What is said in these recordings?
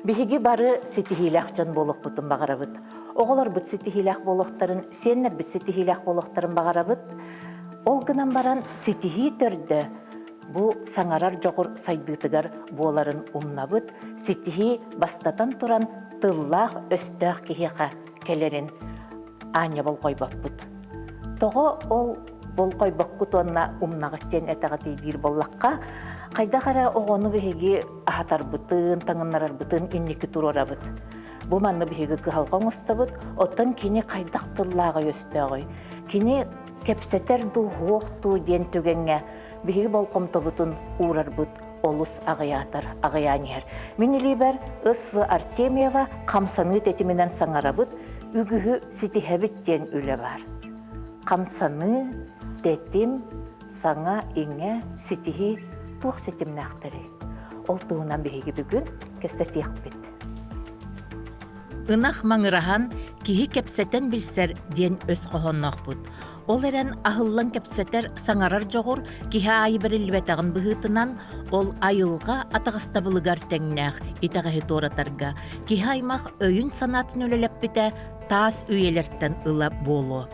Биһиги бары ситихилах жан болох бутун багарабыт. Оголор бут ситихилах болохтарын, сеннер бит ситихилах болохтарын багарабыт. Ол гынан баран ситихи төрдө бу саңарар жогор сайдыытыгар буоларын умнабыт, ситихи бастатан туран тыллах өстөөх кихиха келерин аня болгойбаппыт. Того ол болгойбаккут онна умнагыттен этагатыйдир боллакка кайдахара огону биһиги ахатарбытын, таңыннарарбытын инники турорабыт. Бу манны биһиги кыһалгоң устабыт, оттон кини кайдах тыллаага өстөөгөй. Кини кепсетер дуохту ден түгенге биһиги болкомтобутун уурарбыт олус агыятар, агыянер. Минилибер Ысвы Артемьева камсаны тетименен саңарабыт, үгүһү ситиһебит ден үле бар. Камсаны тетим саңа иңе ситиһи туох сетимнахтары. Ол туунан биһиги бүгүн кепсетиэхпит. Ынах маңырахан киһи кепсетен билсер ден өс кохоннохпут. Ол эрен ахыллан кепсетер саңарар жогур киһи айы берилбетагын быһытынан ол айылга атагастабылыгар теңнэх итагаһы торатарга киһи аймах өйүн санатын өлелеппите таас үйелертен ыла болу.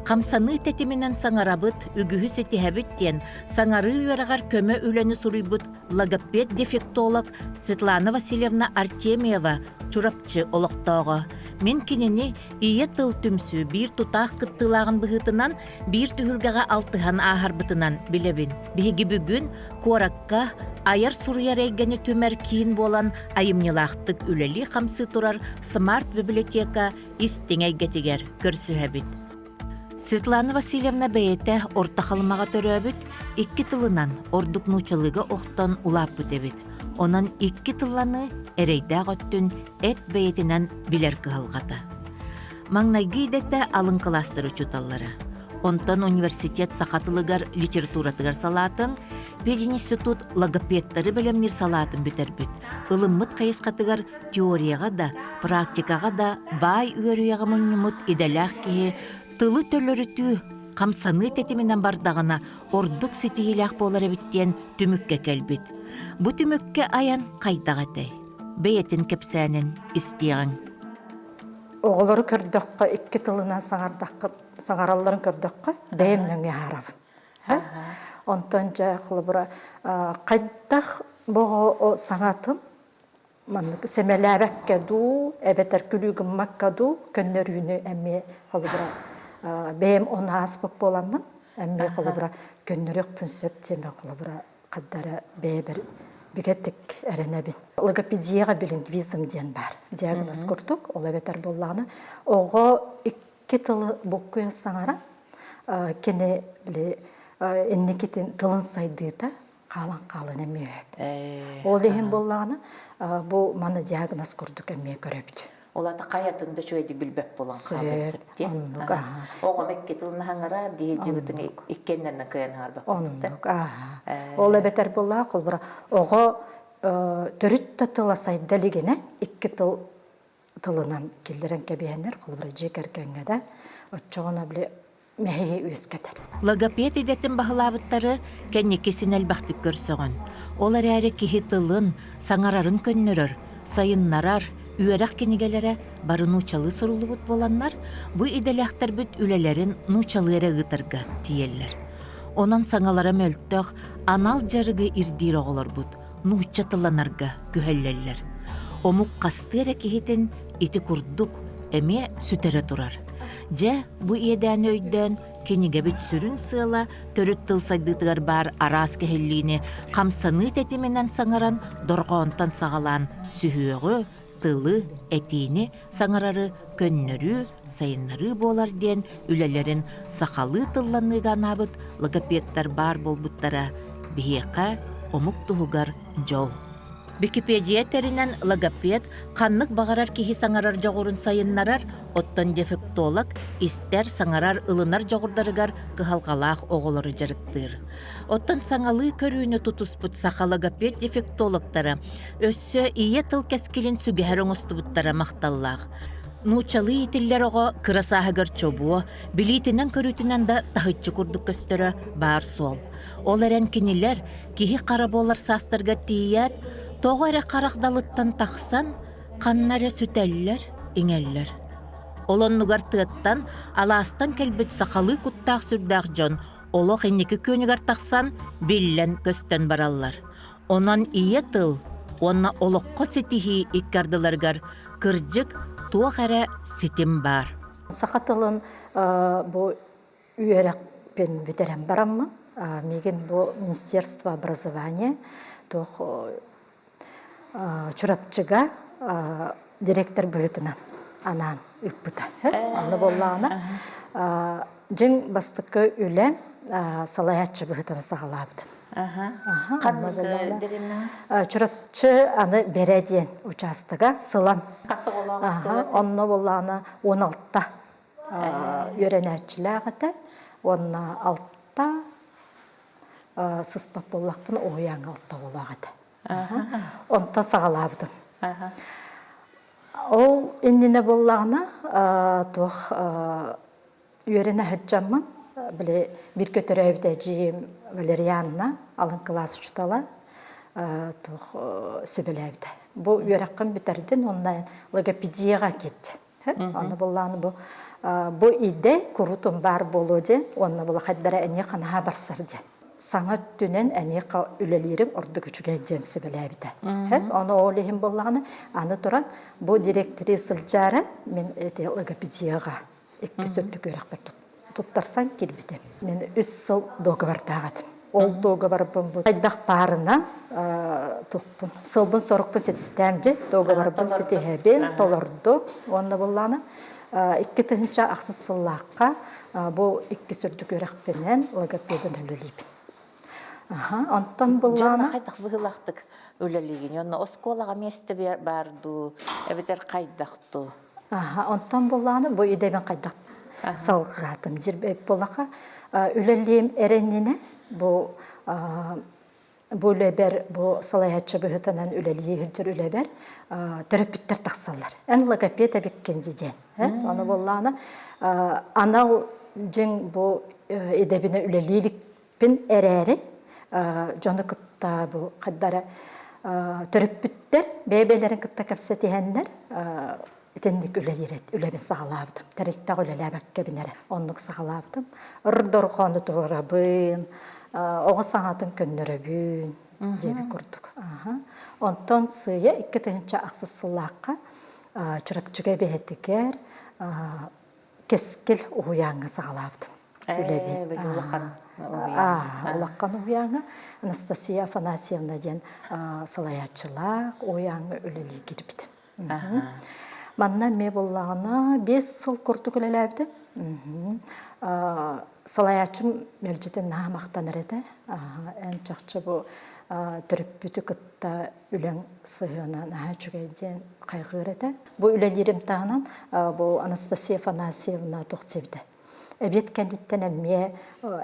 Камсаны тетименен саңарабыт, үгүһү сетиһэбит диэн саңары үөрагар көмө үлени суруйбут логопед дефектолог Светлана Васильевна Артемьева чурапчы олохтоого. Мен кинини ие тыл түмсү бир тутаах кыттылагын быһытынан бир түһүргэҕэ алтыхан ааһарбытынан билебин. Биһиги бүгүн куоракка аяр суруяр эйгени түмэр киин болан айымнылаахтык үлели хамсы турар смарт библиотека истиңэйгетигер көрсүһэбит. Светлана Васильевна бэйэтэ ортахалмаға төрөбүт, 2 тылынан ордукнуучалыга охтон улааппыт эбит. Онан 2 тылланы эрейдәг өттүн эт бэйэтинен билер кыһалгата. Маңнайгы идэтэ алын кластер учуталлары. Онтон университет сахатылыгар литературатыгар салатын, пединститут логопедтары белемнер салатын бүтербүт. Илыммыт кайыскатыгар теорияга да, практикага да бай үөрүяга муннумут иделах киһи тылы төлөрүтүү камсаны тетименен бардагына ордук ситиилах болар эбиттен түмүкке келбит. Бу түмүкке аян кайдагатый. Бейетин кепсәнен истияган. Оголору көрдөккө 2 тылынан саңаралларын көрдөккө бээмнен яарабыт. Онтон жа кылыбыра кайдах бого саңатын семеләбәккә ду, эбетер күлүгүм маккаду көннөрүнү эмме кылыбыра бэм онаас боп боламын. Эмме кылыбыра көннөрөк пүнсөп теме кылыбыра каддара бэбер бигеттик эренебит. Логопедияга билингвизм ден бар. Диагноз курдук, ол эбетер боллагына. Ого 2 тылы булкуя саңара кене биле энникитин тылын сайдыта калан эме. Ол деген боллагына бу маны диагноз курдук эмме көрөбүт. Олата каятында чөйдү билбеп болан калыпсыпты. Ого меккетилна хаңара диежибитин иккеннен кыян харбап. Ол эбетер болла кылбыра. Ого төрүттө тыла сайдалигине 2 тыл тылынан килдерен кебиенер кылбыра жекеркенге да оччогона биле мехи үскетер. Логопед идетин бахылабыттары кеннекесин элбахтык көрсөгөн. Олар әрі кихи тылын, саңарарын көннөрөр, сайыннарар, үөрак кенигелere бары нучалы сурулубут боланнар, бу иделяхтар бүт үлелерин нучалы эре гытырга тиеллер. Онан саңалара мөлттөх анал жарыгы ирдир оголор бут, нуча тыланарга күхеллеллер. Омук касты эре кихитин ити курдук, эме сүтере турар. Же бу иеден өйдөн кениге бит сүрүн сыла төрүт тыл сайдытыгар бар арас кехеллиини камсаны тетименен саңаран доргоонтан сагалан сүһүөгө тылы этиини саңарары көннөрү сайыннары болар ден үлелерин сакалы тылланыганабыт логопедтар бар болбуттара биека омук туһугар жол. Википедия теринен логопед каннык багарар кихи саңарар жогурун сайыннарар, оттон дефектолог истер саңарар ылынар жогурдарыгар кыхалгалаах оголору жарыктыр. Оттон саңалы көрүүнү тутуспут саха логопед дефектологтары өссө ие тыл кескилин сүгәһәр оңостубуттара макталлаах. Нучалы итиллер ого кырасаһыгар чобуо, билитинен көрүтүнен да тахытчы курдук көстөрө бар сол. Ол эрен кинилер кихи кара болар састырга тият, Тоғыры қарақдалыттан тақсан, қаннары сүтәлілер, иңеллер. Олоннугар тыаттан, аластан кәлбет сақалы құттақ сүрдәқ жон, олық енекі көнігар тақсан, биллен көстен бараллар. Онан ие тыл, онна олыққа сетихи иккардыларгар, кыржык туақ әрі сетім бар. Сақатылын бұл үйерек пен бетерен бараммын. Меген бұл Министерство образования чурапчыга директор бұғытынан анан үппіта. Аны боллағына жың бастықы үлі салаятчы бұғытаны сағалабды. Қаннығы дерімна? Чурапчы аны береден участыға сылан. Қасы олағыз көді? Онны боллағына 16-та үйренәтчіләғіті, онна 6-та сыспап боллақпын ойаң 6-та олағыды. Онта сағалабдым. Ол инніне боллағына үйрене хүджамын. Bir götürevdeciğim Valerian'la alın klası çutala söbelevdi. Bu üyerekkin bitirdim, ondan logopediyaga gitti. Onu bulağını bu ide kurutun bar boludu, onu bula haddara eni qanaha barsırdı. Sana dünen eni ülelerim orada küçügeyden söbelevdi. Onu oğlihim bulağını anı duran bu direktörü sılcara men logopediyaga iki söptük üyerek tuttum. Tuttarsan келбеде. Мен 3 сыл договор тағадым. Ол договорбын бұл. Қайдақ барына тұқпын. Сылбын сорықпын сетістәмде договорбын сетехебен толырды. Онны болланы 2-тінші ақсыз сыллаққа бұл 2 сүрдік өрекпенен логопедін өлелейбін. Онтан болланы... Жонна қайдақ бұғылақтық өлелейген. Онна осколаға месті барды, әбетер қайдақты. Онтан болланы бұл идемен қайдақ салғыратым. Жүрбейп болаға үлелейім әреніне бұл өлебер, бұл салаятшы бұғытынан үлелейі жүр өлебер терапевттер тақсалар. Ән логопед әбеккендеден. Оны болланы анал жың бұл едебіне үлелейлікпен әрәрі жоны күтті бұл қаддары терапевттер бәйбелерін күтті кәпсетігендер Etенlik ülebin sağlabdım. Terekta ülelebek binere. Onluk sağlabdım. Irdorğanı doğrabın. Oğa sanatın könnöröbün. Cebi kurduk. Ondan sığıya 2-tінші ақсыз sılaqqa çırapçıga behetiker keskil uyanı sağlabdım. Ülebin. Ulaqan uyanı. Anastasia Afanasьевна den salayatçılaq uyanı üleli giribdim. Манна ме боллағына 5 сыл күртік өлеләбді. Салаячым мелжетін нағамақтаныр еді. Ән чақчы бұл түріп бүті күтті үлен сығына наға жүгейден қайғыр еді. Бұл үлелерім тағынан бұл Анастасия Афанасьевна тоқтебді. Әбет кәндеттен әмме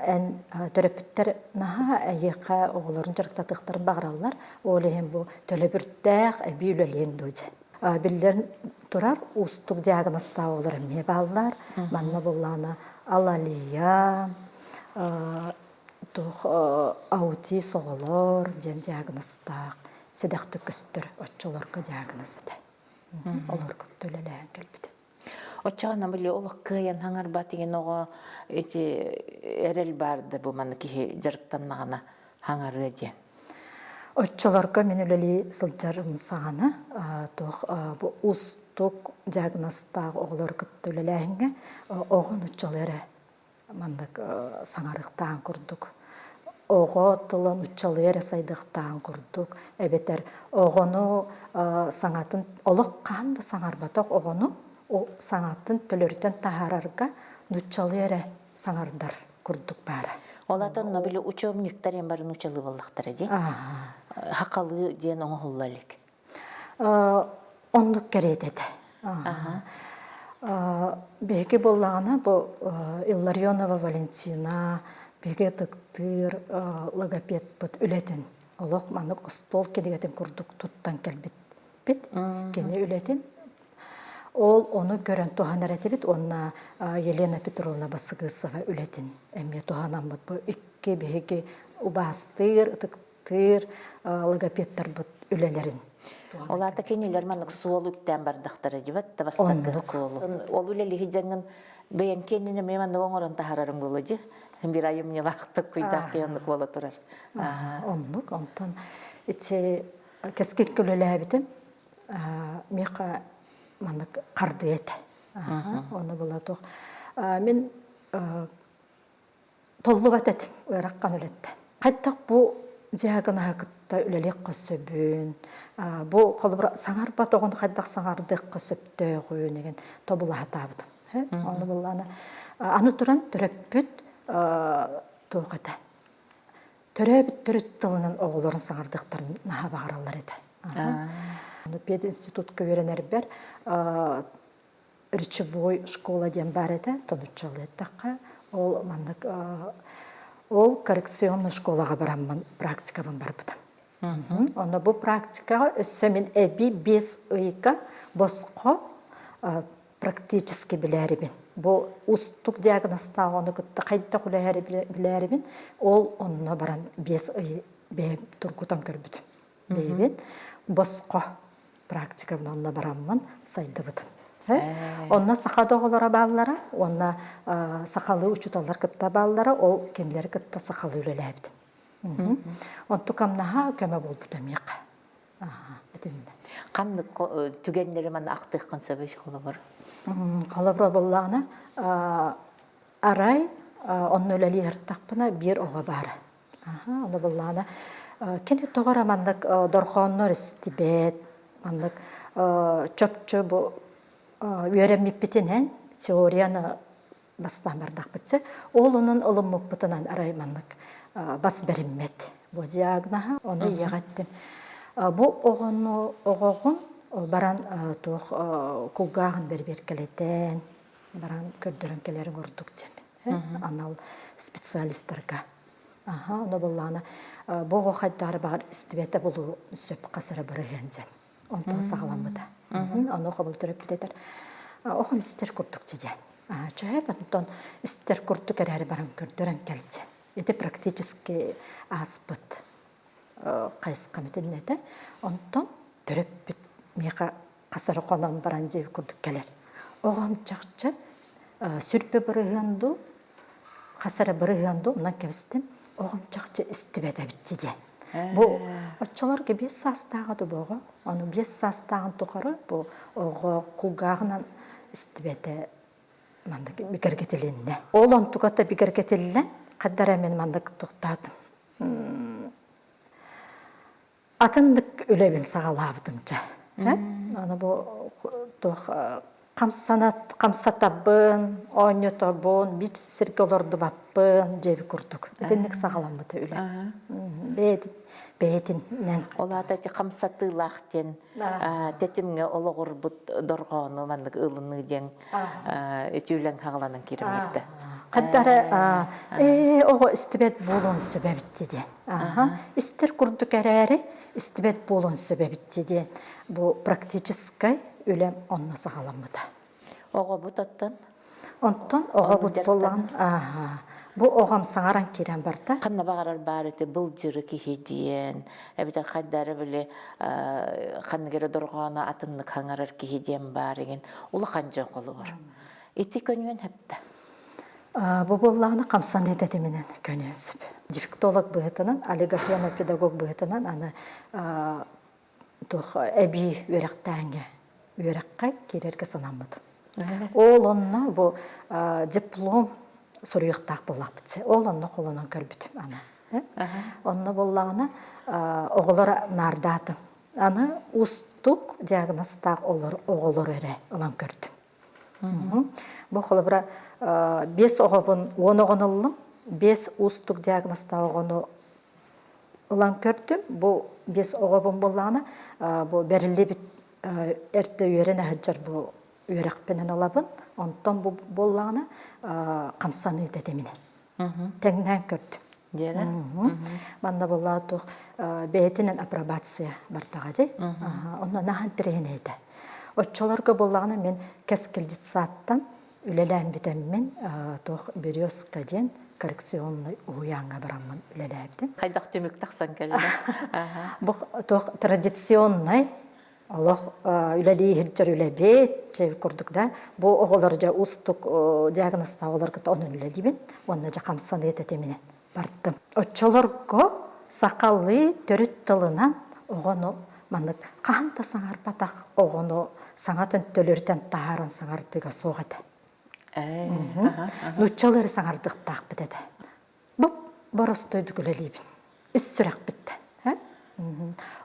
ән түріпіттер наға әйеқа оғыларын жырықтатықтарын бағыралар. Олейін бұл төлі бүрттәқ әбі үлелейін дөйді. Биллерин турар устук диагнозта олар ме баллар, манна болланы алалия, аутиз оғылар, ден диагнозтақ, седақты күстір отчыларқа диагнозыды. Олар күттөлелән келбеді. Отчағына білі олық күйен хаңар батыген оғы әрел барды бұл маны кейі жарықтаннағына хаңар өден. Отчыларға мен өлелі сылжарым сағаны, ұстық диагностағы оғылар күтті өлеләңге, оғын ұтчалары мандық саңарықтағын күрдік. Оғы тұлын ұтчалары сайдықтағын күрдік. Әбетер, оғыны саңатын, олық қанды саңарбатақ оғыны саңатын төлірден тағарарға ұтчалары саңардар күрдік бәрі. Олатын білі учебниктарен барын учалы болдақтар әде? Хақалы ден оңы ғыллалік? Ондық керет еді. Беге боллағына бұл Илларионова Валентина, беге дықтыр, логопед бұд үлетін. Олық маңық ұстол кедегетін күрдік тұттан кәлбет бет, кені үлетін. Ол оны көрін туған әрәтебет, онына Елена Петровна Басығысова үлетін. Әме туғанан бұд бұл үкке беге ұбастыр, ұтықтыр, логопедтар бұд үлелерин. Оларда кенелер маннык суол үктен бардактары дибат да бастакы суолу. Ол үлелиһи жаңын бейен кенене меманды оңорон тахарарым болу ди. Bir ayım yılaqtık kuydak yanlık bola turar. Оннук, онтон ити кескит көлөләбитим. Мека маннык карды эте. Оны була тук. Мен толлу батет өраккан үлетте. Кайттак бу жагына хакытта үлелек көсөбүн. Бу колбура саңар батогон кайдак саңардык көсөптөгү деген тобула хатабыт. Оны буланы аны туран төрөппүт тоғыда. Төрөбүт төрөт тылынан оғыларын саңардықтарын наға бағаралар еді. Пед институтка өренер бер речевой школа ден бар еді, тонучалы еттаққа. Ол коррекционный школаға барамын, практикабын бар бұдан. Оны бұл практикаға өссөмен әбі 5 ұйқа босқо практически біләрібін. Бу устук диагностагыны кытта кайда кулайары билерибин ол онно баран 5 ай беп тургутан көрбүт. Бебин боско практика онно бараммын сайдыбыт. Онна сакадоголора баллара, онна сакалы учуталар кытта баллара, ол кенлер кытта сакалы үлелебит. Онту камнаха көмө болбут эмек. Канды түгенлери мен актык консебеш колобор. Колобро болланы арай онны өлели ертақпына бир оға бары. Оны болланы кені тоғыр амандық дорхоннор істібет, амандық чөпчі бұ өремеппетінен теорияны бастан бардақ бітсе, ол оның ұлым мұппытынан арай амандық бас беріммет. Бұ диагнаға оны еғаттым. Бұ оғығын баран тух кулгагын бербер келетен, баран көрдөрөн келерин көрдүк жем. Анал специалисттарга. Оны болланы бого хайдары бар истибете болу сөп касыры бирген жем. Онтон сагаламбыда. Оны кабыл төрөп кетер. Огон истер көрдүк жем. Чөп онтон истер көрдүк әрі баран көрдөрөн келже. Эти практически аспыт кайсыкка метинете. Онтон төрөп бит мега касары конон баран жеп көрдүк келер. Огам чакчы сүрпе бирганду, касары бирганду мына кебистим. Огам чакчы истибете битти. Бу очолорго 5 састагы бого, аны 5 састагын тукары бу ого кулгагынан истибете мандык бигергетеленне. Олон тугата бигергетелен каддара мен мандык туктадым. Атындык үлебин сагалабдымча. Аны бу камсатабын, ойнётобун, бит сиркелорду баппын, жеби курдук. Этенник сагаламбыты үле. Бейтинен. Олата камсатылахтен, тетимге ологорбут доргону мандык ылыны ден этүлен хагаланан киремекте. Каддара ого истибет болон сөбөбүт ден. Истер курдук эрери истибет болон сөбөбүт ден. Бу практическай үлем онна сагаламбыта. Ого бут аттан? Онтон ого бут болган. Бу огам саңаран кирен барда. Канна багарар барыты бул жыры кихи диен. Эбитер кайдары биле каннагере доргона атынны каңарар кихи диен бар эген. Улы канжа колу бар. Эти көнүн хепте. Бу болланы камсан детети менен көнөсүп. Дефектолог быгытынан, олигофрена педагог быгытынан аны тох эби өрөктәңге өрөккай кирерге санамбыт. Ол онна бу диплом соруяктак боллак битсе. Ол онна колонон көрбүт аны. Онна боллагына оголор мардаты. Аны устук диагностак оголор эре олан көрдүм. Бу холобра 5 оғабын 10 оғынылым, 5 устук диагноста оғыны ұлан көрдім. Бұл 5 оғабын болғаны, бұл бәрілі біт әрті үйерін әжір бұл үйерекпенен олабын. Онтан бұл болғаны қамсаны дедеміне. Тәңнен көрдім. Дері? Банда болға тұқ бәйтінен апробация бартаға дей. Онна наған тірейін еді. Отчоларға болғаны мен кәскілдет саттан үлелән бітеммен тоқ березка ден коррекционный уянга барамын үлеләбден. Хайдақ төмік тақсан кәлді. Бұл традиционный Аллах үләли хиджар үләбет жев көрдік да. Бұл оғылар жа устық диагнозда оғылар кіт оның үләлейбен. Онна жа қамсан ететеменен бардым. Отчолорго сақалы төріт тылынан оғыны маңық қанта саңар батақ оғыны саңа төнттөлерден тағаран саңардыға соғады. Нұтчалары саңардық тақ бітеді. Бұл борыстойды үләлейбен. Үс сүрақ бітті.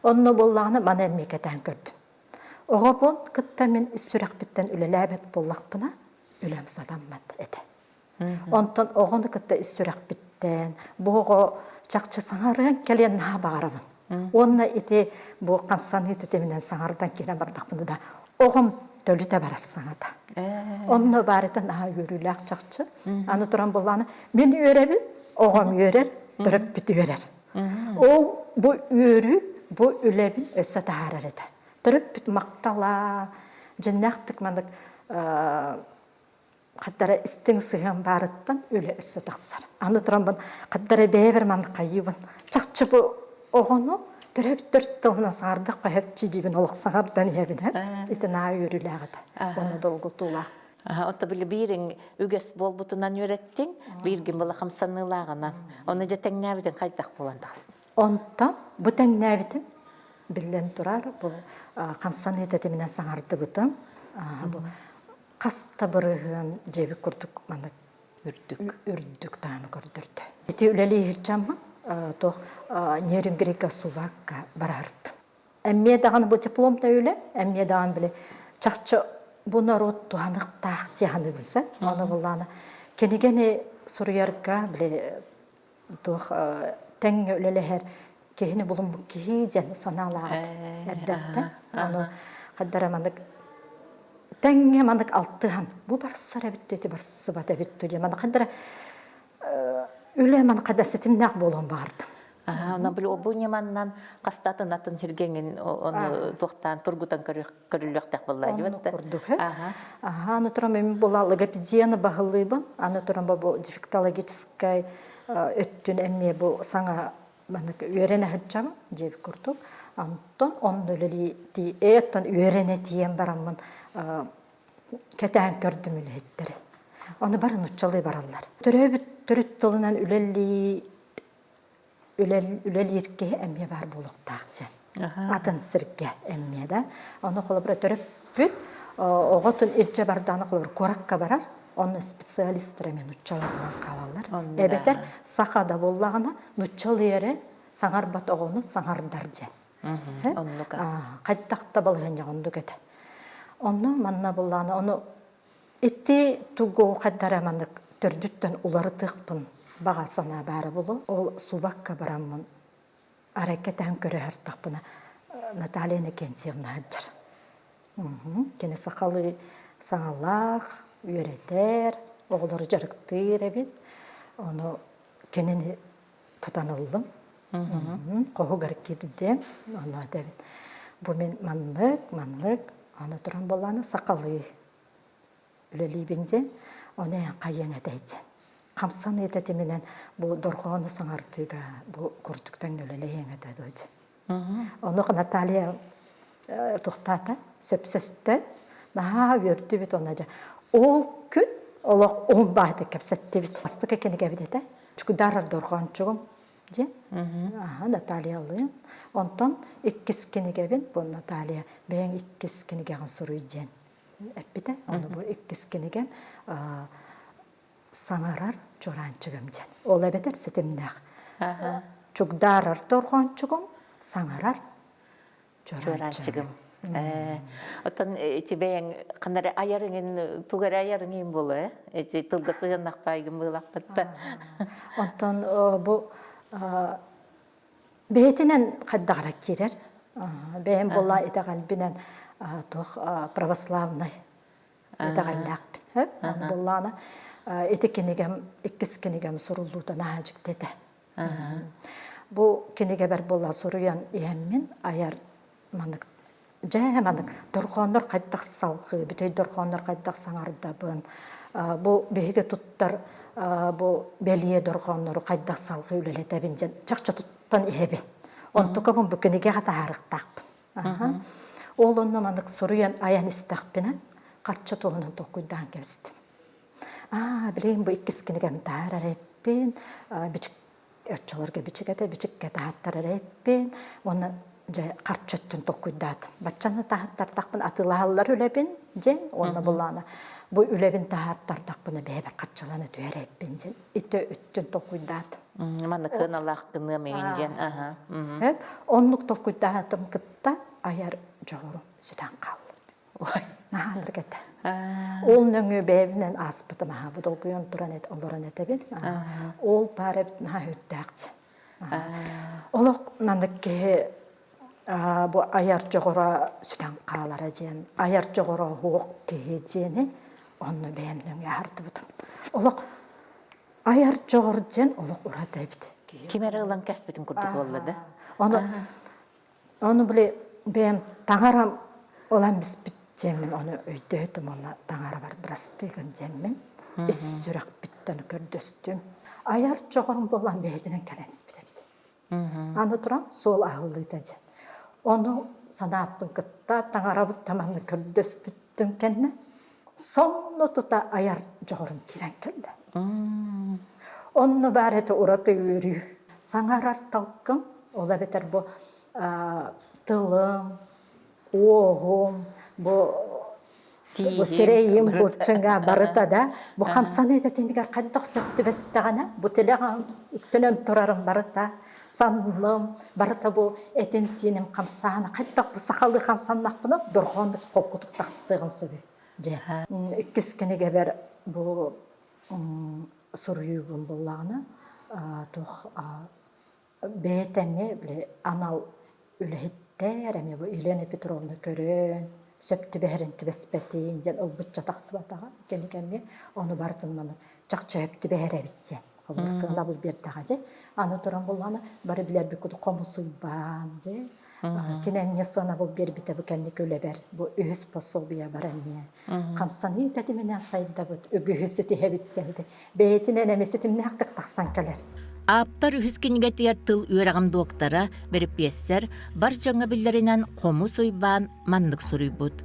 Онны боллағыны мана әммекетен көрдім. Оға bon кітті мен үссүрек біттен үлеләбет боллақ бұна үлем садаммат әді. Онтан оғыны кітті үссүрек біттен бұғы жақчы саңарыған келен наға бағарабын. Онна еті бұл қамсан ететеменен саңардан кені бардақ бұны да оғым төліте барар саңада. Онны барыда наға өріләк жақчы. Аны тұран боллағыны мен өребін, оғым өрер, тұрып біті өрер. Ол бұл өрі, бұл үләбін өсі тағарар еді. Тұрып бүт мақтала, жиннақтық маңдық қаттара істің сыған барыттан өлі өсі тақсар. Аны тұран бұн қаттара бәйбір маңдық қайыбын. Чақчы бұл оғыны түріп түрт тұлынан сағардық қайып чидебін олық сағардан ебін. Итін ай өрілі ағыды. Оны долғы тұлақ. Отта білі бірін үгес бол бұтынан өреттің, бірген бұла қамсанылағынан. Оны жа тәңнәбіден қайдақ боландағыз. Онтан бұ тәңнәбіден білен тұрар, бұл қамсан ететеменен саңарды бұтын. Қаста бұрығын жебі күрдік, үрдік тағын көрдірді. Еті үләлі ехетчамын, нерін грека сувакка барарды. Әмме дағаны бұл дипломда өлі, әмме дағаны біле чақчы бұл народ туанық тақ тияны білсі. Оны бұланы кенегені сұрыярға біле тәңі өлелі әр кейіні бұлым бұл кейден саналағыд әрдәтті. Оны қаддара мандық тәңі мандық алтыған. Бұл барсар әбітті, барсы бат әбітті. Қаддара өлі мандық қадасетімнақ болуын бардым. Она был обунеманнан қастатын атын хергенген оны тоқтан тұргутан көріліқтақ болла деп. Аны тұрам мен бұл логопедияны бағылыбын. Аны тұрам бұл дефектологическай өттін әмме бұл саңа үйрене хыджамын жеп көрдік. Антон оның өлі еттен үйрене тиен барамын кәтән көрдім үлеттері. Оны барын ұтчалы баралар. Түрет тұлынан үлелерге әмме бар болуқтақчы. Атын сірге әмме да. Оны қолыбыра түріп бүт, оғытын етже барданы қолыбыр қораққа барар, оны специалисттіремен ұтчаларынан қалалар. Әбетер сақада боллағына ұтчалы ері саңар бат оғыны саңардар же. Қайттақта болған оңды көті. Оны манна боллағына, оны етті түгі қаддара маңдық түрдіттен улары тұқпын. Баға сана бәрі болу, ол сувакка барамын әрекеттен көрі әртақ бұна Наталья Некенсиевна әджір. Кені сақалы саңалақ, үйретер, оғылары жарықтыр әбет. Оны кенені тұтанылдым. Қоғығар кердем, оны әдәбет. Бұл мен манлық, оны тұран боланы сақалы үлелейбінде, оны қайын әдәйден. Қамсан ететеменен бұл дұрғаны саңардыға бұл күрдіктен өлелі еңеді өйді. Оны Наталья тұқтаты, сөпсісті, наға өрді бет оны жа. Ол күн, олық оң байды кәпсетті бет. Астық екені кәбедеді. Чүкі дарар дұрған чүгім. Наталья алыйын. Онтан иккескені кәбен, бұл Наталья бәйін иккескені кәғын сұру ден. Әппеді, оны бұл иккескені кән саңарар жоранчығым жен. Ол әбетер сетімнәқ. Чүгдарар торғанчығым, саңарар жоранчығым. Оттан бәйін қанары аярыңын, туғар аярыңын болу, тұлғысығын нақпайғын бұлақ бұтты. Онтан бұл бәйтінен қаддағырақ керер. Бәйін бола етіғалбінен православный етіғаллақ бін. Болланы Етекенегем, иккіз кенегем сұрулудан ажық деді. Бұл кенеге бәр бола сұруян емен аяр маңық, жай маңық, дұрғаныр қайдақ салқы, бітей дұрғаныр қайдақ саңарда бұн. Бұл бейге тұттар bu belliye dorgonları kaydak salgı ülelete bince çakça tuttan ihebin. Ontuka bu bükünige gata harıqtaqpın. Oğlunun manık soruyan ayan istaqpinen kaçça toğunun tokuydan kestim. Bileyim bu ikiskinigem tarar eppin, biçik öççolarga biçik ete, biçik ete hattar eppin, onu karçöttün tokuydadım. Batçanı tahattar taqpın atılahallar ülebin, jen, onu bulana. Bu ülebin tahattar taqpını bebe kaççalanı düğer eppin, jen, ite üttün tokuydadım. Manıkın Allah hakkını meğingen. Hep, onluk tokuydadım kıtta ayar çoğurum süden kallı. Nahandır gete. Ol nöngü bevinen aspıtım ha bu dolguyon duran et oloran etebin. Ol bare ha hüttaqçı. Olok mandık ki bu ayar çoğura süden qalara jen, ayar çoğura hoq ki jeni onu benim nöngü hardı budum. Olok ayar çoğur jen olok urada bit. Kimere ılan kesbetin kurduk olladı? Onu bile benim tağaram olan biz Cemmin onu öydüydüm, ona tağara var brastığın cemmin. Sürak bitten kördüstüm. Ayar çoğurun bolan beydinin keleniz bide. Anı duran sol ahıllıydı cem. Onu sana yaptın kıtta, tağara bu tamamını kördüs büttüm kendine. Sonunu tuta ayar çoğurun kiren kölle. Onu barete uğratı yürüyü. Sangarar talkım, ola beter bu tılım, oğum, bu sireyim burçunga barıta da bu kamsanı da temigar kaddak söktü bestağına bu teleğen üktünen turarım barıta sanlım barıta bu etim sinim kamsana kaddak bu sakalı kamsannak bunu durğandık kokkutuk taksığın söbü je ikkiskini geber bu soruyu bullağına tuh beytemi bile anal ülehitler emi bu Elena Petrovna körün söptü beherinti bespetin jen ol butça taksıbatağa keni onu bartınmanı çakça höptü behere bitce kılsığına bu bir daha je anı turan bullana bari biler bir kudu komusuyban je kinen yasana bu bir bite bu kendi köle ber bu ühüs posobiya baraniye kamsani dediminen sayda bu ühüsü dihe bitceldi beytin enemesitim ne haktık taksan keler. Aptar ühüskiniге tiyar tıl üyerağın doktara berip yesser, bar жаңа billerinden komu soyban mandık soruybut.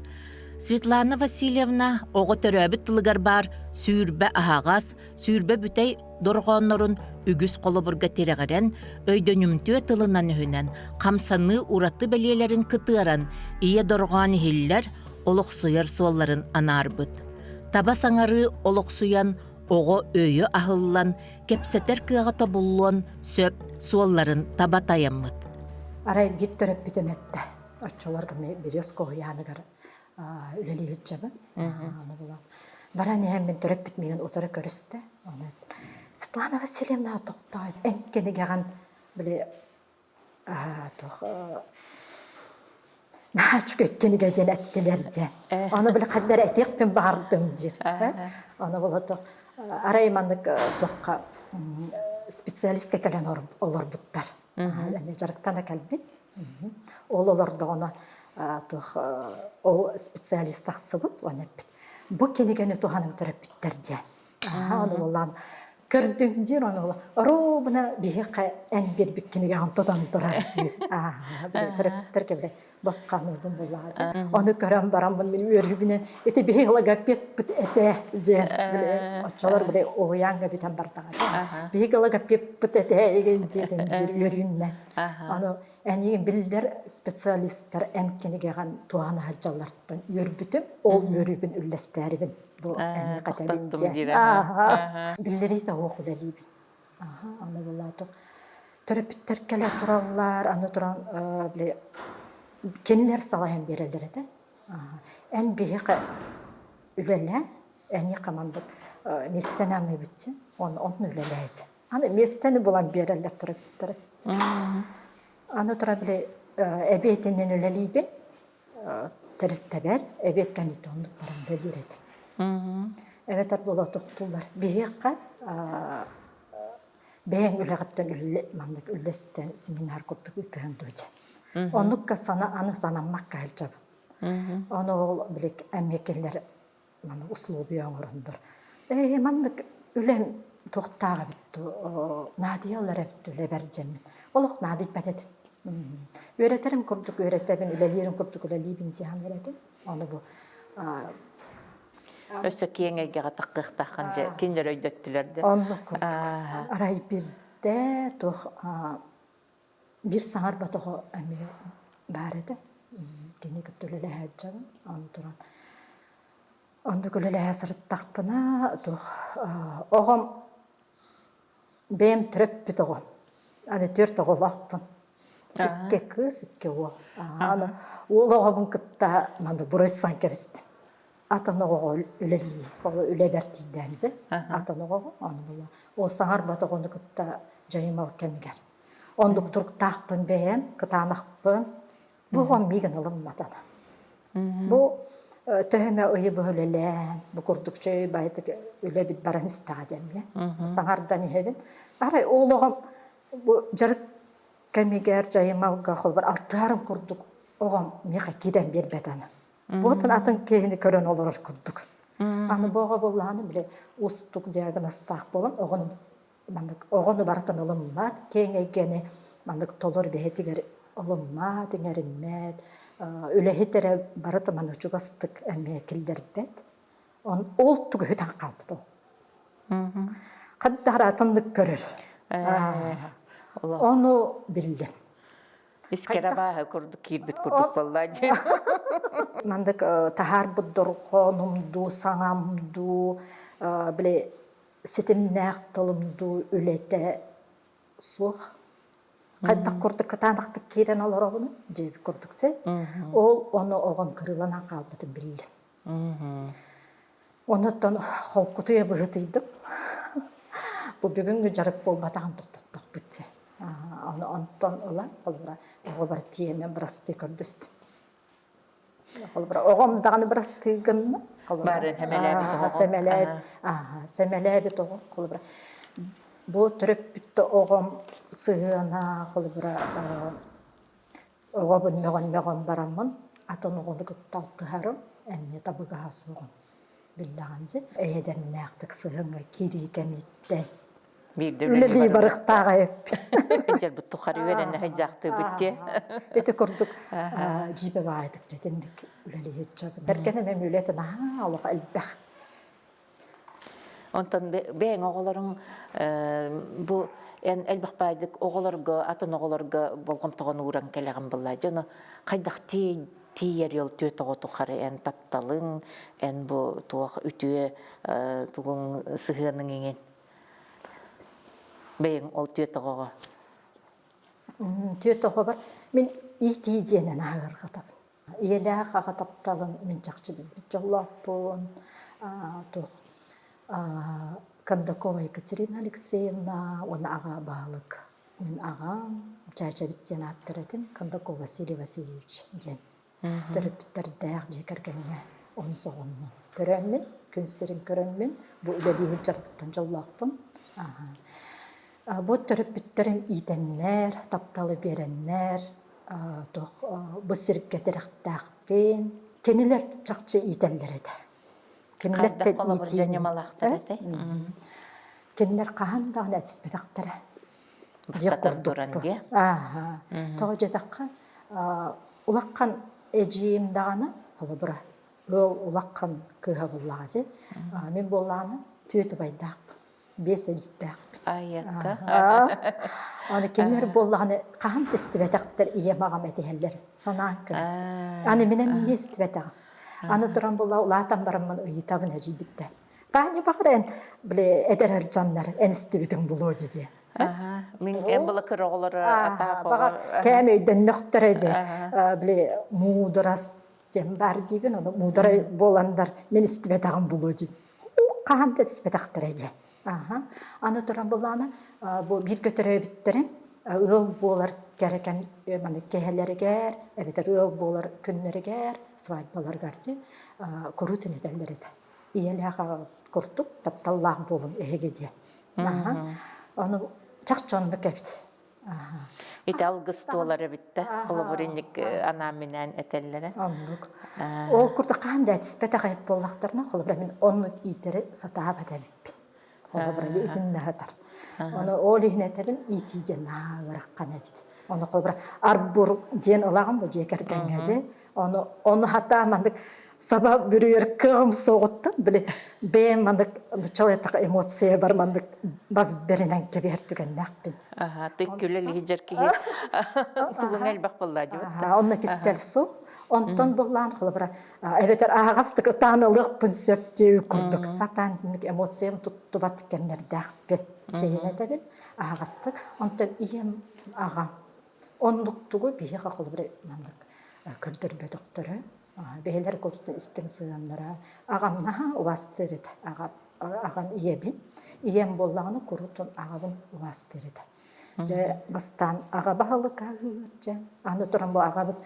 Svetlana Vasilyevna oğu töröbüt tılıgar bar, sürbe ahağas, sürbe bütey dorğonnorun ügüs koloburga tereğeren, öydönümtüe tılınan öhünen, kamsanı uratı beliyelerin kıtıaran, iye dorğani hiller, oluqsuyar solların anarbıt. Taba sanarı oluqsuyan, oğu öyü ahıllan, kepseter kığata bulluan söp suolların taba tayammıt. Aray git töröp bitemette. Aççolarga biliyoruz koğuyanıgar üleli hitçabın. Barani hemen töröp bitmeyen otara körüste. Svetlana Vasilyevna toqtaydı. Enkeni gağın bile naçuk ötkeni gecen ettiler jen. Onu bile kaddar etiq ben bardım jir. Onu bile toq. Araymandık toqqa spesialistke kelen olur buttar. Yani jarıktan da kalbit. Olur da ona o spesialist taksıbıt onu bit. Bu kenigeni tuhanım töröp bittir jen. Onu olan gördüm jir onu olan. Aro buna bihiqa en bir bikkiniga antodan durar jir. Töröp bittir kebile. Bosqanırdım bullağı. Onu gören baramın benim örübünen eti bihiqla gapet bit ete jen. Açalar bile o yanga biten bardağa. Bihiqla gapet bit ete egen jir öründen. Onu en bilder spesialistler en kenigegan tuğana haccalardan yürübütüm ol yürübün üllesтерибин bu en Toxtattım dire. Billeri de okulelibin. Onu bullağı. Töröpütter kele turallar, anı turan bile keniler salayan berelere de. En bihiqa ülele, en yıkamandık. Mesten anı bitsin, onu üleleyece. Hani mesteni bulan bereller töröpüttere. Anı tura bile ebeytinden üleliybi. Teretteber, ebeytten itonluk baran beliredim. Evet arbola toxtullar. Bihiqa beğen üleğitten mandık üllesten seminar kurduk ıtığın duyca. Onlukka sana anı sananmak kalcab. Onu bilek emmekeller uslubu yağmurundur. Mandık ülem тоқтаға бітті, надиялар әбітті ләбәржемін. Олық надип бәдеді. Өретерім күрдік, өретебін, үлелерім күрдік, үлелейбін зиян өреті. Оны бұл... Өсі кеңейге таққықтаққан же, кендер өйдөттілерді? Оны күрдік. Арай бірді, bir sağır batığı əmi var idi. Gene götürülü həccan, andıran. Onda gülülü həsırıttaq buna, oğum benim tröp bit oğum. Hani 4 oğulaq bun. 2 kız, 2 oğul. Oğul oğumun kıtta, manda buraysan kevistim. Atan oğul üleli, üle bertiydenci. Atan oğul, onu bula. O sağır batığını kıtta jayıma kemiger. Onduk turk taqpın beyem, kıtanaqpın. Bu oğum migin ılınmadan. Bu töhüme öyi bölelen, bu kurdukça baydık öyle bir baran istadem ya. Sağardan ihevin. Aray oğluğum bu jarık kemiger jayıma gaqıl var. Altıharım kurduk. Oğum miqa giden bir bedana. Bu atın atın kehini kören olur kurduk. Anı boğa bollağını bile ustuk jaygan astaq bolan oğunu baratan ılınmad. Kengegeni mandık tolur behetiger ılınmad, ingerinmad. Ülehitere barata man uçugastık emme kilderbet. Ol tuğu hüten kalbıdı o. Kaddara atınlık görür. Onu bildim. İskere bağı kurduk, kirbit kurduk vallahi. Mandık tahar buddurgu, numdu, sanamdu, bile sitimnaq tılımdu, ülete suğ. Kaddak kurduk, katanaqtık kiren olur oğunu, cebi kurdukça. Ol onu oğun kırılanan kalbıdı bildim. Ondan holkutuya bıhıtıydım. Bu bugün jarık bolbatan tuktuttuk bütçe. Ondan olan olbara oğu var tiyemen birası gördüstüm. Oğum dağını birası tığınma. Barın hemelebit oğu. Semelebit oğu. Bu türüp bitti oğum sığına oğu meğen baramın. Atan oğunu gıttal kıharım. Emme tabıgaha soğun. Billağınca. Eğeden näqtık sığına kiriken itten. Öyle değil barıqtağa hep. Hıncar bu tukarı verende hıncaktı bitti. Eti kurduk. Jibe bağıydık jetindik. Öyle yetçabın. Berkene mem öyletin Allah'a elbaq. Ondan beğen oğulların bu en elbaq bağıydık oğularga, atan oğularga bolğum toğan uğran keleğin bulladı. Onu qaydak tiyer yol tüye toğu tukarı en taptalın, en bu tuğaq ütüye tuğun sığının ingen. Beğen ol tüye toğuğa. Tüye toğu var. Min iyi tiyeceğinen ağır qatab. Iyelağı qağa taptalın min çaqçı bilbit. Jollapun, tuğ. Kandakova Ekaterina Alexeyevna, ona ağa bağlık. Min ağam, çayçabitjen attırıdın, Kandakova Vasily Vasilyevich. Törüpütler dağ jekergenine, onu soğunmun. Törönmin, künserin körönmin, bu üleliği hıccardıktan jollapun. Bu törüpütlerim idenler, taptalı berenler, bu sirketerek dağpin, keniler çaqçı idenler edi. Kaddak kola bir janyamalaqtar edi. Keniler qahan dağın ətisbedaqtara. Bastatan duran diye. Toğa jedaqqa ulaqқан ejiyim dağını, qola bura. Ulaqқан kıha bullağıcı. Men bollağını tüyeti baydaq. 5 ejitdaq. Ayakka. Onu kendileri bollağını qahan istibedaqtar iye mağam edeheller. Sanağın kını. Ani minem niye istibedaq. Anı duran bollağı ulağıtan baramman uyutabın ejiyim bitti. Qani bakır en ederel canlar en istibedin buluğu diye. Min en bulakır oğulları atağı. Kem öyden nöktür ece. Muğduras cembar dibin onu muğdura bolanlar men istibedağın buluğu diye. O qahan da istibedaqtır ece. Anı duran bollağına bu bir götürüye bittirin. Iğıl boğular gereken keheleri ger, evet ığıl boğular künleri ger, svaybalar garcı, kurutun ederleri de. İyelağa kurtup, taptallağın boğulun ehegece. Onu çaqçonluk evet. İti algıstoları bitti. Ola burinlik anaminen etellere. Onluk. O kurdu qanda tispeta qayıp bollaqtarına, qola men onu iteri satağa badamipin. Холобра итин нахатар. Оны ол ихнетерин итиже наагыраккан эбит. Оны холобра арбур жен олаган бу жекергенге же. Оны хата мандык саба бүрүер кым соғыттан біле бейм мандык человек эмоция бар мандык баз беренен кебер түген нақпин. Тыккүле лигер киһи тугуңел бак болла дибет. Онны кистел су. Онтон буллан холобра эбетер агастык танылык пүнсөп жеу курдук. Атандык эмоция туттубат кемнердак бет жейнетебин агастык. Онтон ием ага. Онлуктугу бие холобра мандык көрдөрбө доктору. Бейлер көрдүн истен сыганнара. Агамна убастырыт. Аган иебин. Ием боллаганы курутун агабын убастырыт. Же бастан ага баһалык агырча. Аны туран бу агабыт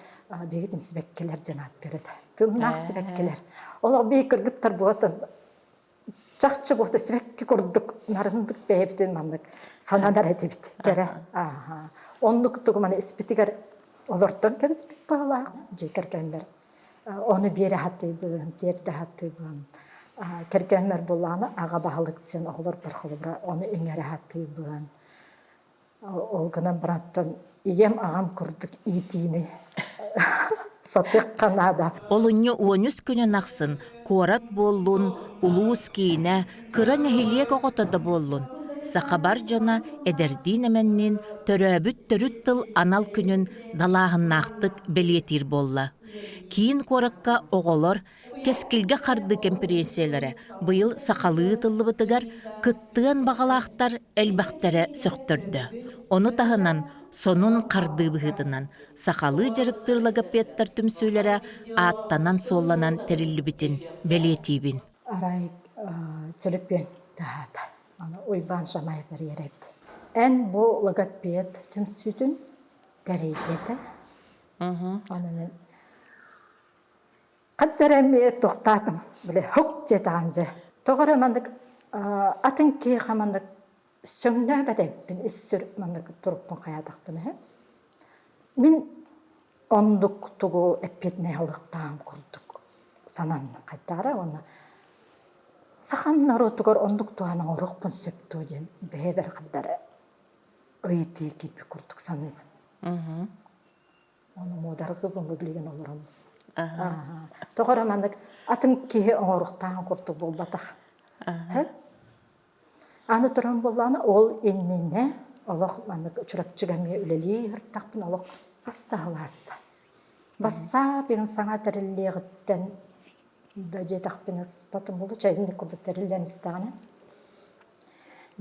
бегитин сибеккелер жанат берет. Тымнак сибеккелер. Олар бейкиргиттер буатын жакчы болду сибекки көрдүк. Нарындык бейбитин мандык санадар этибит. Кере. Онлуктугу мана испитигер олортон кебиспик баалаа. Жекергендер. Оны бері хаты бұлын, терді хаты бұлын. Кергенмер боланы аға бағылық сен оғылыр бір қылыбыра, оны үңері хаты бұлын. Олғынан біраттан, ием ағам күрдік итіні. Сатық қанада. Олынны уонюс күнін ақсын, корат боллун, улуус кейіне, кыра нәхилиек оғытады боллун. Сақабар жана эдердин эменнин төрөбүт төрүт тыл анал күнүн далаагыннаактык белиетир болла. Кийин коракка оголор кескилге карды конференциялары быйыл сакалыы тыллыбытыгар кыттыан багалаактар элбахтере сөктөрдү. Оны тахынан сонун карды быхытынан сакалыы жарыктырлыгапеттар түмсүйлөрө аттанан солланан териллибитин белиетибин. Арай чөлөппен таата. Аны ойбан жамай бір ерепті. Ән бұл логопед түмсүтін дәрейдеті. Аны мен қаддар әме тоқтатым. Біле хук жетаған же. Тоғыры мандық атын кей қамандық сөңні бәдеппін. Іссүр мандық тұрыппын қаядақтын. Мен ондық тұғу әппетіне алықтағым күрдік. Сананны қайдары оны. Сахан наротугар ондук туаның орықпын сөпту ден бәйбір қаддары өйті кетпі күрдік саныбын. Оны модарғы күнгі білген олырым. Тоғыр амандық атын кейі оңырықтағын күрдік бол батақ. Аны тұран боланы ол еннене олық ұчырапчыгаме үлелі үрттақпын олық астағыласты. Баса бен саңа тәріллеғіттен Дөже тақпиныз потом болу чайдың күрді тәрілден істағаны.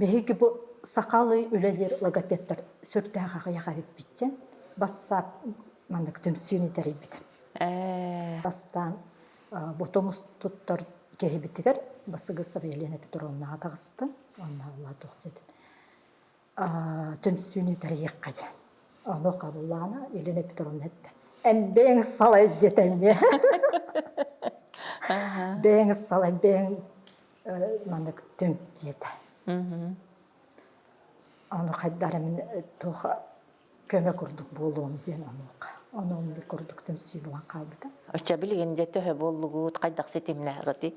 Бейгі бұл сақалы үлелер логопедтар сөрттіға қияға бітпеттен. Бассап мандық түмсүйіні тәрей біт. Бастан бұтымыз тұттар кеге бітігер. Басығы сабелені бітір онына атағысты. Онына Алла тоқсетіп. Түмсүйіні тәрей қады. Оны қабыллағына елені бітір онына әтті. Әмбең салай жетәме. Бәң салай, бәң мандық түм деді. Оны қайдарымен тоға көмі күрдік болуым ден онуға. Оны онды күрдік түм сүй болан қалды. Өча білгенде төхі болуғыт қайдақ сетіміне ғыды?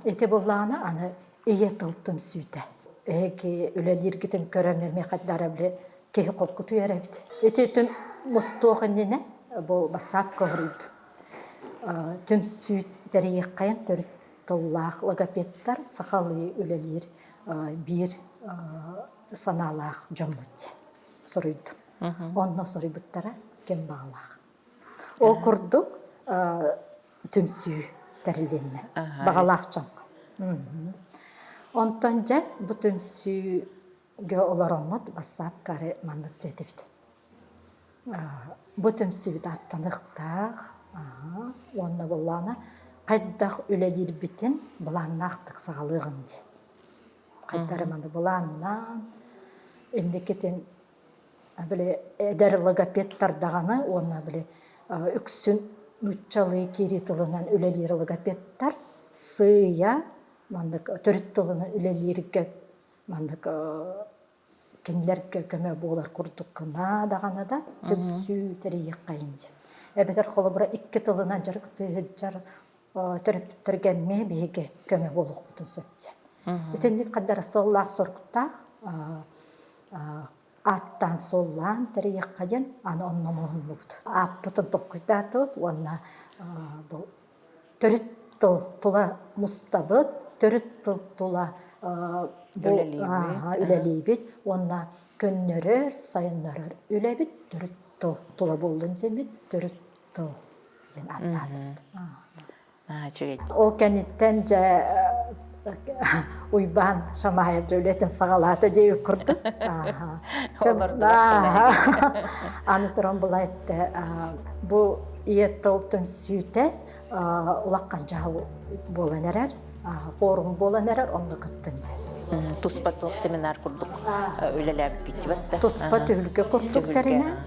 Еті болағына аны ие тыл түм сүйді. Әге өлелер күтін көрімерме қайдары біле кейі қолқы түйер әбіді. Еті түм мұстоғыннені бұл басап көрейді. Түм сүйт дәрейі қайын түрт тыллақ логопедтар сақалы өлелер бір саналақ жоммытте сұрыйды. Онына сұрыйбыттара кен бағалақ. Ол күрді түм сүй дәріленіне бағалақ жомға. Онтан жа бұл түм сүйге олар олмад басап кәрі мандық жеті біді. Бұл түм сүйді аттанықтақ онна боллана қайдақ үлелер бітін бұланнақтық сағалығын де. Қайдарыманды бұланнан ендекетін әдір логопедтардағаны онна үксін нүтчалы кері тылынан үлелер логопедтар сыя төрт тылынан үлелерге кенлерге көмі болар күрдік қына дағаны да түмсі тәрейі қайын де. Әбетер қолыбыра 2 тылынан жарықты жар төріп түргенме бейге көмі болуқ бұтын сөпте. Үтенник каддар сыллах соркуттах аттан соллан тәрияқ қаден аны онна мұғын бұд. Аппытын тоққыйтатыд, онна бұл төріт тыл тұла мұстабыд, төріт тыл тұла үлелейбет, онна көннерер, сайыннерер үлебет, төріт тыл тұла болдың земет, төріт тыл зен аттатыд. Ол кәнеттен жа уйбан шамайып жөлетін сағалаты жей үкірді. Аны тұран бұл айтты, бұл еттілтін сүйті ұлаққан жау болан әрер, форум болан әрер, онды күттін жай. Туспатуық семинар құрдық, өлеләбі бейті бәтті. Туспат өліге құрдық тәріне,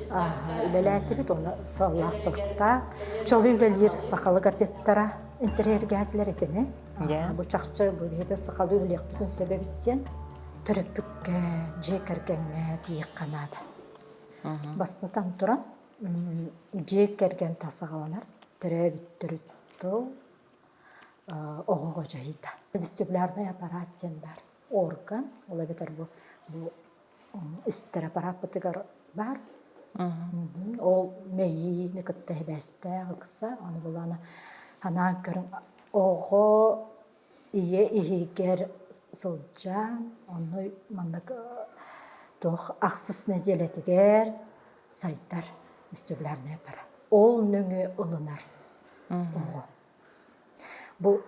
өлеләті бейт, оны сағалақ сұртта. Чолы өлелер сақалы ғарбеттара интерьерге әтілер етіне. Бұл чақчы бұл еді сақалы өлек бүтін сөбебіттен түріппікке, жекергенге дейік қанады. Бастатан тұран, жекерген тасығаланар, түріпті оғығы жайда. Вестибулярный аппараттен бар. Орган, олай бетер бұл істер аппарат бұтығар бар. Ол мейі, некітті бәсті ғықса, оны бұланы анан көрін оғы ие сылжан, оны маннық ақсыз неделетігер сайттар вестибулярный аппарат. Ол нөңі ұлынар оғы. Бұл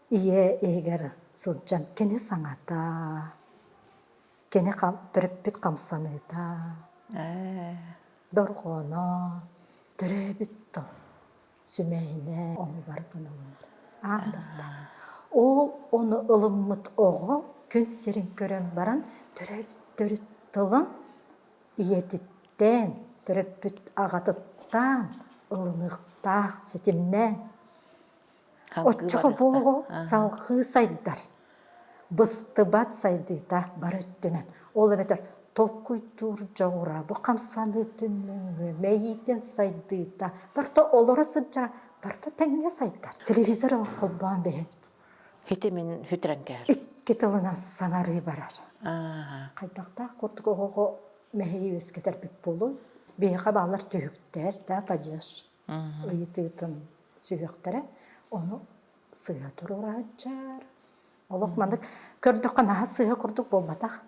ие сылжан кені саңата, кені түріппет қамсаныда, дұрғына, түріппет сүмейіне, оны бардың ұлынар. Аңдасты. Ол оны ұлыммыт оғы күн серін көрін баран түріппет тылын иетіттен, түріппет ағатыттан, ұлынықтақ сетімнен, отчығы болғы салғы сайдар, бұстыбат сайдыда бар өттінен. Ол әметер толқой тұр жауыра, бұл қамсаны түніңі, мәйден сайдыда, барта олары сұджа, барта тәңе сайдар. Телевизор қолбан бейін. Хетемен хүтірәнкәр? Кетілінен саңары барар. Қайдақта құртық оғы мәйі өскетер біп болу, бейіға балар түйіктер, да падеш, ұйытығытын сүйіктері, оны сыйа тұрура жар. Олық мандық көрдік қанаға сыйа құрдық болмадақ.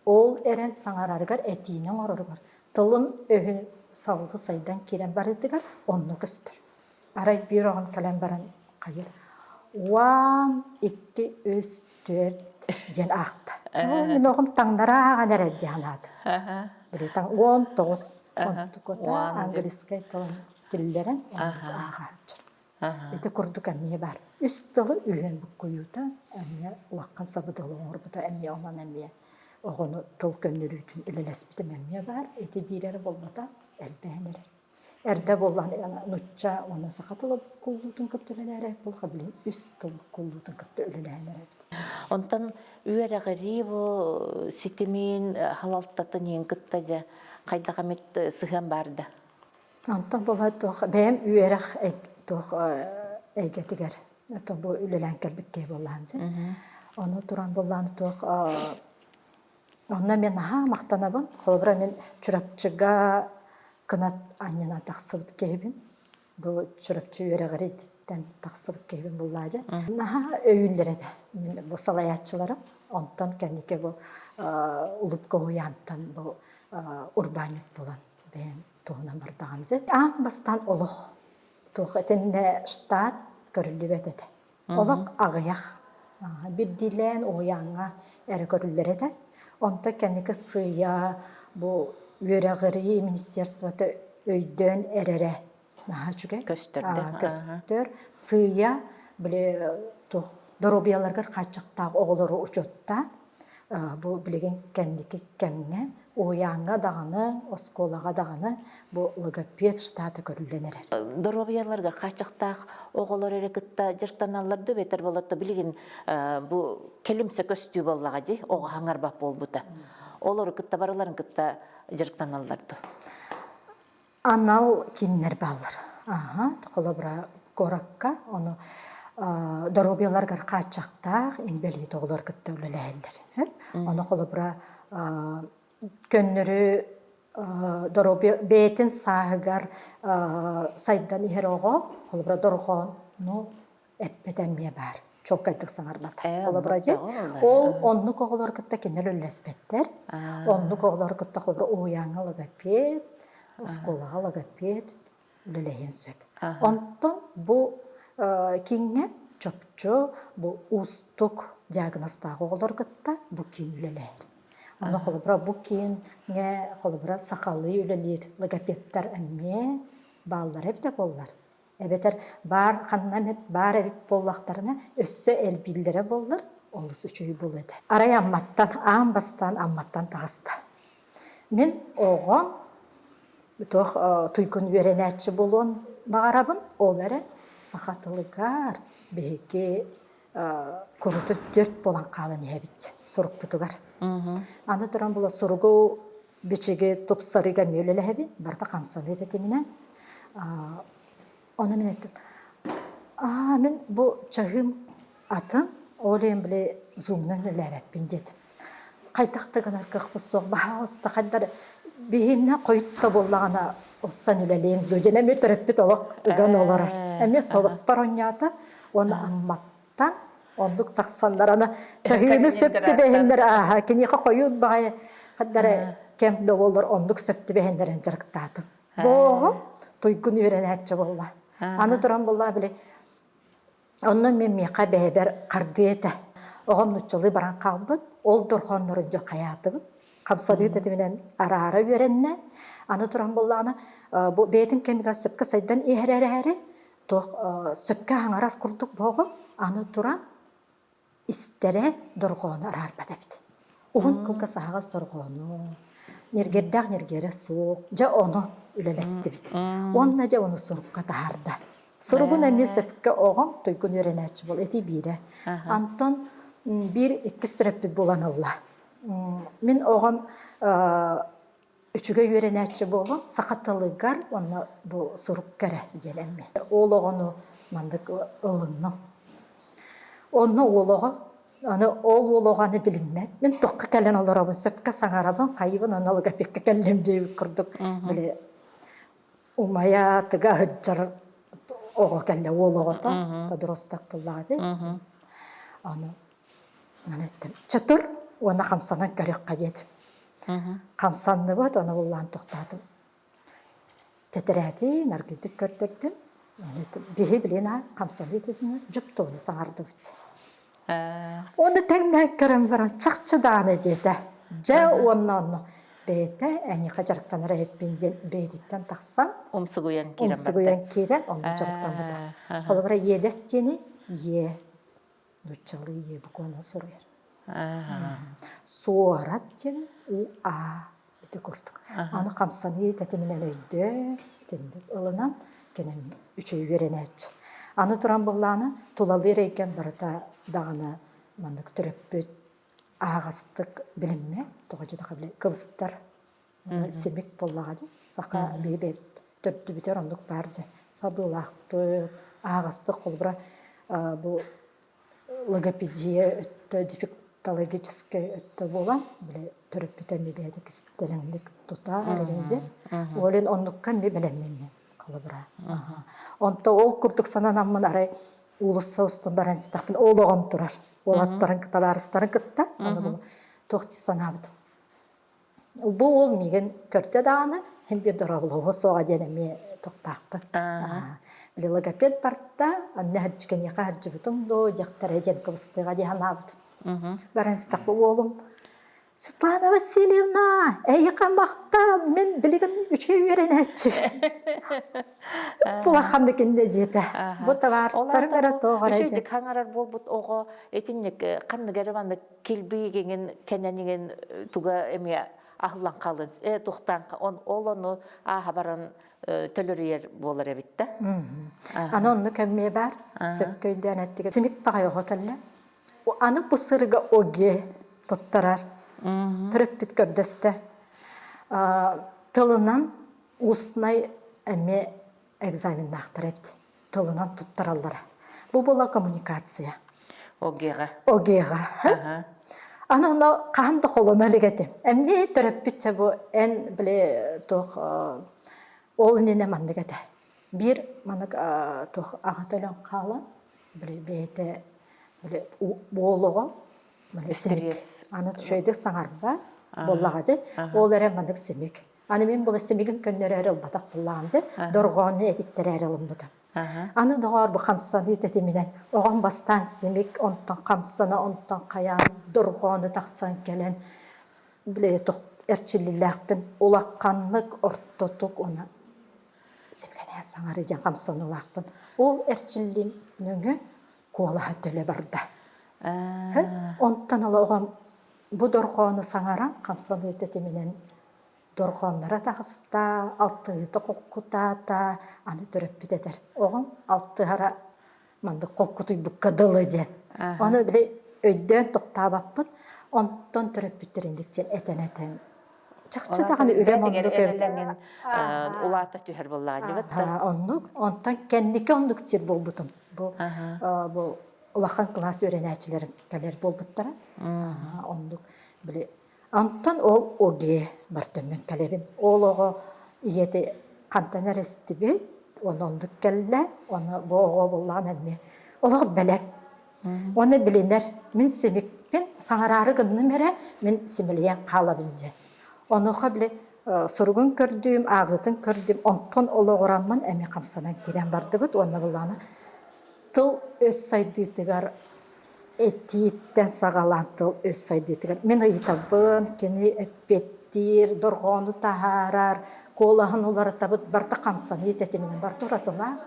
Ол әрен саңарарығар әтейінің орырығар. Тылын өйін салғы сайдан керен барыдығар, оны көстір. Арай бір оғын кәлем баран қайыр. 1, 2, 3, 4 ден ақты. Мен оғым таңдара аған әрі жанады. Бірі таң 19, 19, англискай тылын тілдерін аған жүр. Это курдук әмме бар. Үстілі үйен бұк қойуыда, әмме уаққан сабыдылы оңыр бұда әмме оман әмме оғыны тыл көннер үйтін үлеләспітім әмме бар. Эти бирері болмада әлбәнері. Әрді болған нұтча оны сақатылы құлдудың күпті өлелері, бұл қабілін үстілі құлдудың күпті өлелері. Онтан үйәрәғірі бұл сетімін халалттатын ең күттады қайдаға мет сыған барды? Онтан болады бәйім үйәрәқ тоқ әйгетігер. Тоқ бұл үлелән кәрбікке болғансы. Оны тұран болғаны тоқ онна мен мақтанабын. Қолыбыра мен чүрапчыға кынат аннена тақсыбыт кейбін. Бұл чүрапчы үйәрәғір етіттен тақсыбыт кейбін болғажы. Өйілдері де. Бұл салаятчыларым. Онтан кәнеке бұл ұлыпқа ойантан бұл урбанит болан. Бәйім туғынан бардағанзы. Бастан олық. Тух этенне штат көрүлүп этет. Олок агыяк. Бирдилен оянга эре көрүлөр этет. Онта кенеке сыя бу үйрөгөрү министерството өйдөн эрере. Нахачуге көстөр сыя биле тух доробияларга качыктагы оголору учутта. Бу билеген кенеке кемге оянга даганы, осколага даганы бу логопед штаты көрүлөнөр. Доробияларга качыктак оголор эрекитта жыртаналарды бетер болотто билген бу келимсе көстүү боллага ди, ого хаңарбак болбута. Олор кытта бараларын кытта жыртаналарды. Анал киннер баллар. Колобра коракка, оны доробияларгар качактак имбели тоголор кытта үлеләһәлләр. Аны холобра көннөрү доробия бетин сагыгар сайдан ихерого холобра доргон ну эппетемме бар. Çok kaydık sanarmat. Ol onlu koğular kıtta kenel öllesbetler. Onlu koğular kıtta kolbra uyanı lagapet, skolağa lagapet, lülehen söp. Ondan bu kinge çöpçü, bu ustuk diagnostağı koğular kıtta bu kin lüleher. Onu kolbra bu kinge kolbra sakallı ülelir lagapetler emme, bağlar hep de bollar. Ebeter bar kannan hep bar evip bollaklarına össö el bildire bollar, olus üçüyü bol ede. Araya ammattan, ammattan tağısta. Min oğam, tuykun öğrenetçi bolon bağarabın, olara sakatılıgar, belki kurutu 4 bolan kalın ebit, soruk butugar. Anı duran bula sorugu biçigi top sarıga mölele ebi, barda kamsalı edemine. Onu men ettim. Men bu çahım atın, olayım bile zoom'dan ölerek bincedim. Kaytaktığın arkadaş soğuk, bahasta kadar bihinne koyutta bollağına olsan öleleyin, döcene müterebbit olak ugan olarak. Ama sobas paronyata, onu ammattan, onduk taksanlarına çahını söptü behinler, kini koyut bağaya kadar kem dovolur, onduk söptü behinlerin çarıktadım. Boğum, tuygun öğrenetçi bolla. Anı duran bolla bile. Ondan men meka beber kardiyete. Oğam nutçalı baran kalbın. Ol durğanlarınca kayatıbın. Kamsalı dediminen ara öğrenne. Anı duran bolla bu beytin kemiga söpke saydan eğer söpke hangarat kurduk boğum. Anı duran istere durğanı arar badabit. Oğun kılga sahagaz durğanı. Nergerdağ nergere soğuk. Ja onu ülelesti bit. Onna ja onu sorukka taharda. Sorugun emmi söpke oğam tuygun öğrenetçi bol eti bire. Anton bir iki streppi bolan Allah. Min oğam üçüge öğrenetçi bolum sakatılıgar onna bu soruk kere jelemmi. Oğul oğunu mandık ılınım. Onu oğluğa Onu oğlanı bilinmez. Ben tokka kellen olarabın, söpke sanarabın, kayıbın onu pekke kellem deyip kurduk. Böyle umaya tıga hıccar oğa kelle oğlağa da, padrostak bulladı. Onu ettim. Çatır, ona kamsanan görek kajedim. Kamsanlı var, onu bullan toxtadım. Tetiredi, nargidik gördüktüm. Bihi bilena kamsalı edizim, cüptü onu sanardı bitti. Onu tenden körüm varan çakçı dağını jede. Ja onu beyte eni kajarıktan rahip binjen beydikten taksan. Umsuguyan kiren barda. Umsuguyan kiren onu jarıktan barda. Kolabara yedes jeni ye. Nutçalı ye bu konu soruyor. Soğarat jeni u a eti kurduk. Onu kamsanı tetiminen öydü. Tendik ılınan kenem üçüyü verenetçi. Anı turan bollağına tulalı reyken barada dağına mandık türüppüt ağastık bilinme. Toğacıda kabile kıvıstar simik bollağıdı. Saka bebe töptü biter onduk barca. Sabılaktı, ağastık kolbura bu logopediye öttü, difektologiske öttü bolan. Bile türüppüten bebedik isterinlik tutar ergence. Olin ondukkan bir bilinmeyme. Kalabra. Onta ol kurduk sanan amman aray ulussa ustun baran sitaqpın oğluğum turar. Olatların kıtalarısların kıtta. Onu bunu toqçı sanabıdım. Bu ol migen körte dağını hem bir durabılığı soğa denemi toqtaqpın. Bile logoped barda anne hacıken yaka hacı butum do jaqtar ejen kıvıstığa dihanabıdım. Baran sitaqpı oğlum Svetlana Vasilyevna, yıkamakta men bilgin üçü öğrenetçi. Bulaqandыкinde jete. Bu tavarstарын gara toğara jete. Üçüydük hangarar bol but oğu etinlik kandı garibandı kilbi genen kenenigen tuga emiye ahlan kalın. Toxtan onu habaran tölürüyer bolar ebitte. Ana onu kemmeye bar. Sökköyden ettige. Simik bağa yoğa kelle. Anı bu sırga oge tuttarar. Türüppüt gördeste. Tılından ustnay emme egzamin naqtar epti. Tılından tuttarallara. Бу була коммуникация. Огега. Огега. Ага. Ана каханда холона легетим. Эмне төрөппүтче бу эн биле тох ол нене мандыгата. Бир манык тох агаталан кала биле бете биле боолого биле Стресс. Аны төшөйдүк саңарба боллага ол эре мандык семик. Аны мен бул семигин көннөрө албатак буллаган же доргону эдиттерер алымбыта. Аны догор бу хамсаны тетиминен огон бастан семик онтон хамсана онтон каян доргону таксан келен биле тох эрчилилакпен улакканлык ортотук она семгене саңары жан хамсанылакпын. Ол эрчиллин нөңө кола төлө барда. Онтон огон бу доргону саңаран хамсаны тетиминен доргоннара тагыста алтыты колкутата аны төрөппүтетер. Огон алтыгара манды колкутуй буккадылы жен. Аны биле өйдөн токтабаппын. Онтон төрөппүттериндикчен этенетен. Чакча таганы үлем ондук эрелеңин улата түһөр боллаган дебетта. Онтон кеннике ондук чир болбутум. Бу улахан класс өренәчилер келер болбуттара. Ондук биле Антон ол оге бартынын калебин. Олого иети кантанер эстиби, онондук келле, оны боого боллаган эмне. Олого белек. Оны билинер. Мен семикпин саңарары гынны мере, мен семилиен калабын же. Онуха биле сургун көрдүм, агытын көрдүм, онтон ологораммын, эми камсанан кирен бардыбыт, оны буланы. Тыл өз сайдытыгар Этиттен сагалантыл өз сайдытыгар. Мен ыйтабын, кені эппеттир, доргону тахарар, колаһын улары табыт барта камсаны тетиминен барта уратыла.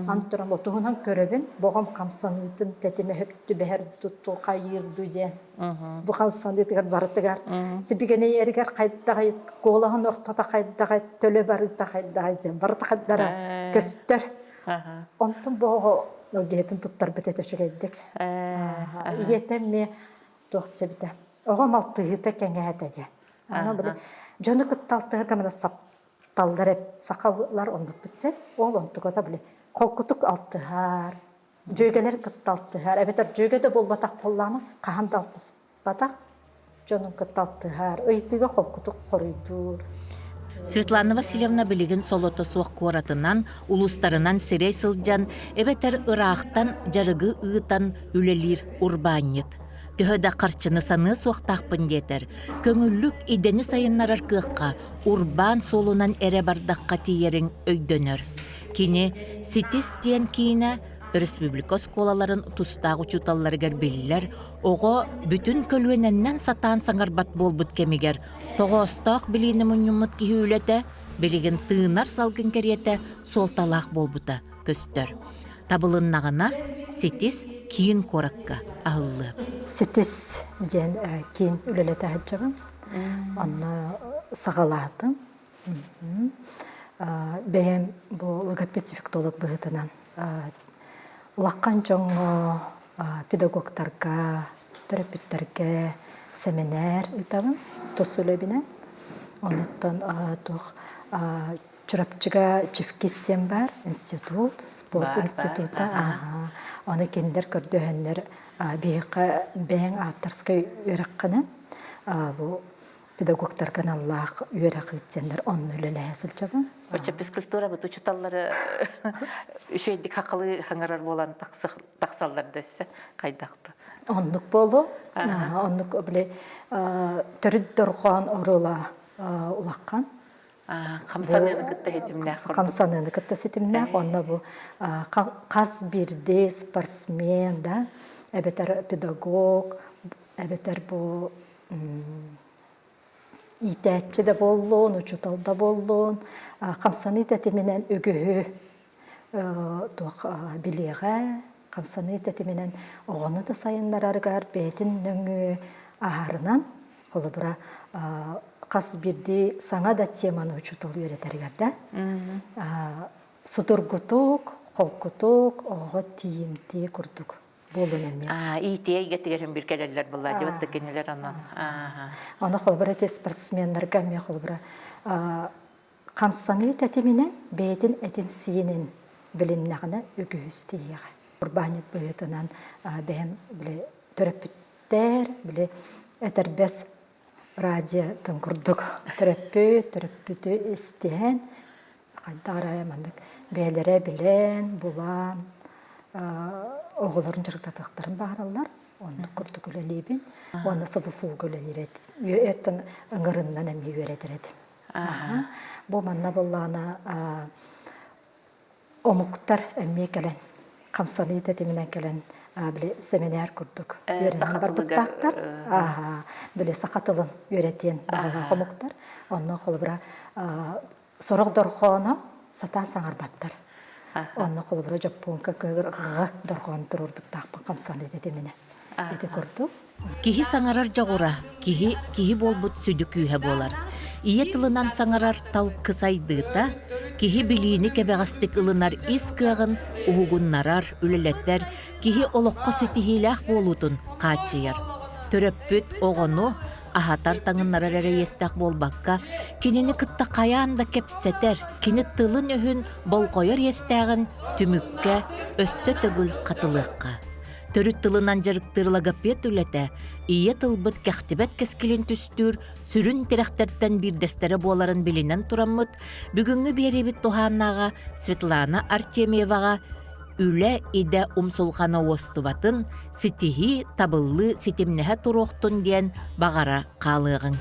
Антурам отугунан көрөбүн, богом камсанытын тетиме хөктү бехер тутту кайырду же. Бу камсанытыгар бартыгар. Сибигене эригер кайдагай, колаһын ортота кайдагай, төлө барыта кайдагай же. Барта кайдара көстөр. Онтон бого Ногетин туттар бетете чүгейдик. Иетем ме тоқсы біте. Оғам алтығыта кәңәді же. Ана біле, жоны күтталтығы кәміне сапталдар әп, сақалылар ондық бітсе, ол ондықыда біле, қолқытық алтығар, жөйгелер күтталтығар. Әбетер жөйгеде бол батақ болланы, қағанды алтыс батақ, жонын күтталтығар, ыйтыға қолқытық қорыйдур. Светлана Васильевна билигин солото суак куаратынан, улустарынан серей сылжан, эбетер ырахтан жарыгы ыытан үлелир урбанет. Төһөдө карчыны саны суактакпын детер. Көңүллүк идени сайыннарар кыакка, урбан солунан эре бардакка тиерин өйдөнөр. Кини ситис тиен кийине республика сколаларын тустаг учуталларыгар биллер, ого бүтүн көлүененнен сатаан саңарбат болбут кемигер. Тоғостақ біліні мұнымыт күйілеті, білігін тыынар салгын кереті солталақ болбыта көстір. Табылыннағына сетис кейін коракка ағылы. Сетис ден кейін үлелеті әджігін, оны сағалатым. Бәйім бұл логопед-дефектолог бұғытынан улаққан жоңы педагогтарға, терапевттерге семинар итабын, тосулебіне. Онуттан чурапчыга чифкистен бар, институт, спорт института. Оны кендер көрдөхендер бәң авторскай үйраққынан, бұл педагогтардан Аллах үйрақы етсендер, оны өлелі әсіл жабын. Өче физкультура бұт учуталлары үшейдік хақылы хаңарар болан тақсалдар дөсі қайдақты. Онлук болу, онлук біле төрүд доргон орула улаққан. Қамсанын күтті етімнәқ. Қамсанын күтті етімнәқ. Онна бұл қас бірде спортсмен, әбетер педагог, әбетер бұл итәтчі де болуын, учутал да болуын. Қамсаны етімінен өгігі білеға, Қамсаны етімінен оғыны да сайынлар арғар, бәйтін нөңі ағарынан, қолы бұра қас бірде саңа да теманы учутал үйретергерді. Судыргутук, қолкутук, оғы тиімті күрдік. Болуын әмес. Итеге гетігерін бір кәлелер бұлла, жебатты кенелер онан. Оны қолы бұра спортсменлер кәме қолы бұра. Қамсаны етімінен бәйтін әтін сиенін білімнағына үгіз дейіға. Урбанит быһытынан бэм биле төрөппүттер биле этербес радио тыңкурдук төрөппүтү истен кайдара мандык бээлере билен булан оголорун жыргатактарын бааралар онду курдук өлелибин оны сыбыфуу өлелирет өттөн ыңырыннан эми үйрөтерет бу манна боллана омуктар эмми келен камсаны тетиминен келен биле семинар курдук барбыттактар биле сакатылын үйрөтен омуктар онно колбура сорогдорхоно сатан саңарбаттар онно колбура жапонка кыгырга дорхон турурбуттакпын камсаны тетимине эти курдук Киһи саңарар жагура, киһи болбут сүдү күүһэ болар. Ие тылынан саңарар тал кысайдыыта, киһи билиини кебегастык ылынар ис кыагын уһугуннарар, үлелеттер, киһи олоққа сетихилээх болутун каачыяр. Төрөппүт оҕону ахатар таңыннарар эрейестэх болбакка, кинини кытта каяанда кепсетер, кини тылын өһүн болкойор естээҕин түмүккэ, өссө төгүл катылыакка. Төрүт тылынан жарыктырылага пет үлете, ие тылбыт кәхтибет кескилин түстүр, сүрүн терехтерттен бирдестере боларын билинен тураммыт, бүгүнгү беребит туханнага Светлана Артемьевага үле иде умсулхана остубатын, ситихи табыллы ситимнеhe туруқтун диен бағара қалығын.